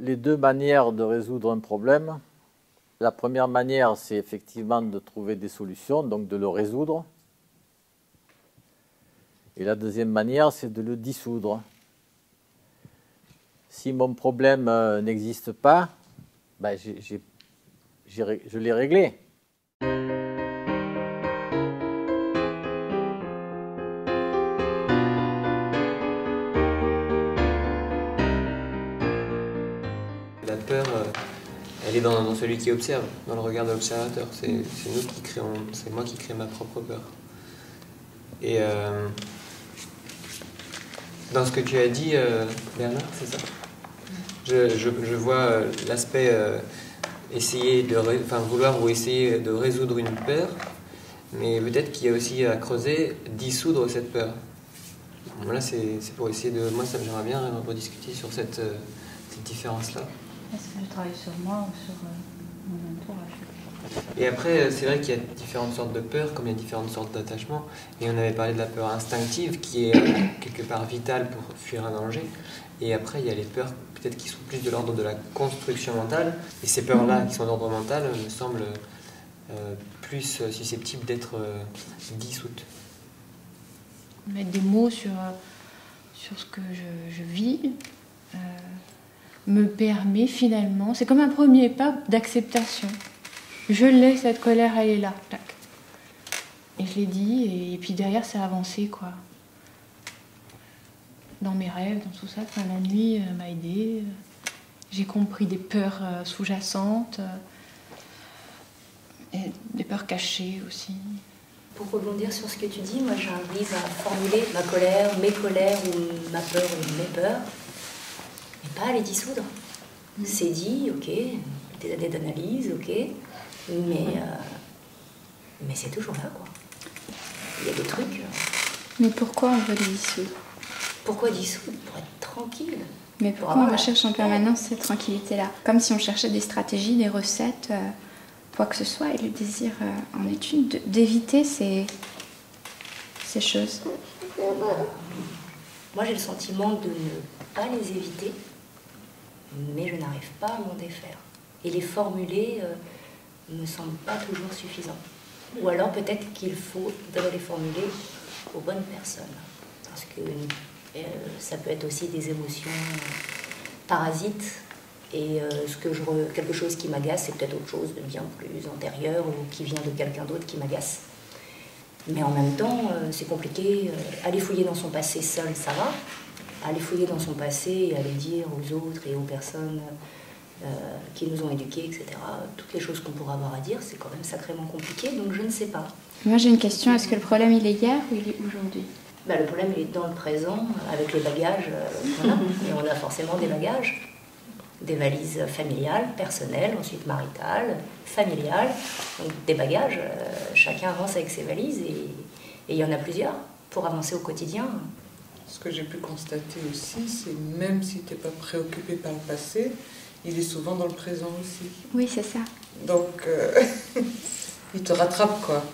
Les deux manières de résoudre un problème. La première manière, c'est effectivement de trouver des solutions, donc de le résoudre. Et la deuxième manière, c'est de le dissoudre. Si mon problème n'existe pas, ben je l'ai réglé. La peur, elle est dans celui qui observe, dans le regard de l'observateur. C'est nous qui créons, c'est moi qui crée ma propre peur. Et dans ce que tu as dit, Bernard, c'est ça? Je vois l'aspect essayer de, vouloir ou essayer de résoudre une peur, mais peut-être qu'il y a aussi à creuser, dissoudre cette peur. Voilà, c'est pour essayer de... Moi, ça j'aimerais bien rediscuter sur cette différence-là. Est-ce que je travaille sur moi ou sur mon entourage? Et après, c'est vrai qu'il y a différentes sortes de peurs, comme il y a différentes sortes d'attachements. Et on avait parlé de la peur instinctive, qui est quelque part vitale pour fuir un danger. Et après, il y a les peurs peut-être qui sont plus de l'ordre de la construction mentale. Et ces peurs-là, qui sont d'ordre mental, me semblent plus susceptibles d'être dissoutes. Mettre des mots sur ce que je vis me permet finalement, c'est comme un premier pas d'acceptation. Je l'ai, cette colère, elle est là. Tac. Et je l'ai dit, et puis derrière, ça a avancé, quoi. Dans mes rêves, dans tout ça, enfin, la nuit m'a aidée. J'ai compris des peurs sous-jacentes, et des peurs cachées aussi. Pour rebondir sur ce que tu dis, moi j'arrive à formuler ma colère, mes colères ou ma peur ou mes peurs, mais pas à les dissoudre. C'est dit, ok, des années d'analyse, ok, mais c'est toujours là, quoi. Il y a des trucs. Mais pourquoi on veut les dissoudre? Pourquoi dissoudre? Pour être tranquille. Mais pourquoi on recherche en permanence cette tranquillité-là? Comme si on cherchait des stratégies, des recettes, quoi que ce soit, et le désir en est une, d'éviter ces choses. Moi j'ai le sentiment de ne pas les éviter, mais je n'arrive pas à m'en défaire. Et les formuler me semble pas toujours suffisant. Ou alors peut-être qu'il faudrait les formuler aux bonnes personnes. Parce que ça peut être aussi des émotions parasites. Et quelque chose qui m'agace, c'est peut-être autre chose de bien plus antérieur ou qui vient de quelqu'un d'autre qui m'agace. Mais en même temps, c'est compliqué. Aller fouiller dans son passé seul, ça va. Aller fouiller dans son passé et aller dire aux autres et aux personnes qui nous ont éduqués, etc., toutes les choses qu'on pourra avoir à dire, c'est quand même sacrément compliqué, donc je ne sais pas. Moi j'ai une question, est-ce que le problème il est hier ou il est aujourd'hui? Le problème il est dans le présent, avec les bagages qu'on a. Et on a forcément des bagages, des valises familiales, personnelles, ensuite maritales, familiales, donc des bagages, chacun avance avec ses valises et il y en a plusieurs pour avancer au quotidien. Ce que j'ai pu constater aussi, c'est même si tu n'es pas préoccupé par le passé, il est souvent dans le présent aussi. Oui, c'est ça. Donc, il te rattrape, quoi.